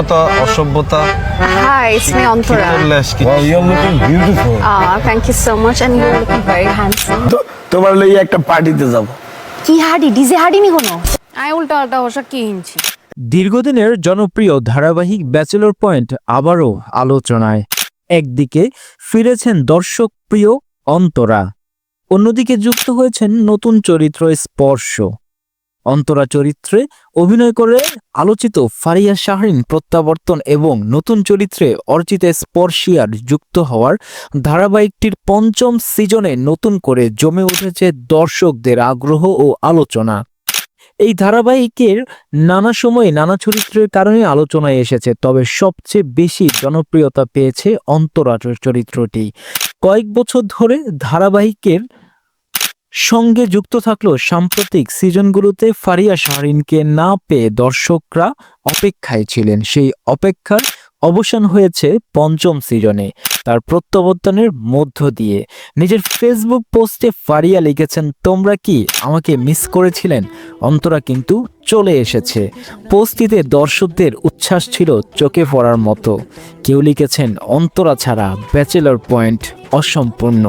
অসভ্যতা। Hi, it's me Antara. Wow, you're looking beautiful. Thank you so much, and you're looking very handsome. তোমার লই একটা পার্টিতে যাব। কি হাডি ডিজে হাডি নি কোনো? আই উল্টা আল্টা ওসব কি হিনছি? দীর্ঘদিনের জনপ্রিয় ধারাবাহিক ব্যাচেলর পয়েন্ট আবারও আলোচনায়। একদিকে ফিরেছেন দর্শক প্রিয় অন্তরা, অন্যদিকে যুক্ত হয়েছেন নতুন চরিত্র স্পর্শ। অন্তরা চরিত্রে অভিনয় করে আলোচিত ফারিয়া শাহরিন প্রত্যাবর্তন এবং নতুন চরিত্রে অর্চিতা স্পর্শিয়ার যুক্ত হওয়ার ধারাবাহিকটির পঞ্চম সিজনে নতুন করে জমে উঠেছে দর্শকদের আগ্রহ ও আলোচনা। এই ধারাবাহিকের নানা সময়ে নানা চরিত্রের কারণে আলোচনায় এসেছে, তবে সবচেয়ে বেশি জনপ্রিয়তা পেয়েছে অন্তরা চরিত্রটি। কয়েক বছর ধরে ধারাবাহিকের সঙ্গে যুক্ত থাকলেও সাম্প্রতিক সিজনগুলোতে ফারিয়া শাহরিনকে না পেয়ে দর্শকরা অপেক্ষায় ছিলেন। সেই অপেক্ষার অবসান হয়েছে পঞ্চম সিজনে তার প্রত্যাবর্তনের মধ্য দিয়ে। নিজের ফেসবুক পোস্টে ফারিয়া লিখেছেন, তোমরা কি আমাকে মিস করেছিলেন? অন্তরা কিন্তু চলে এসেছে। পোস্টটিতে দর্শকদের উচ্ছ্বাস ছিল চোখে পড়ার মতো। কেউ লিখেছেন, অন্তরা ছাড়া ব্যাচেলর পয়েন্ট অসম্পূর্ণ।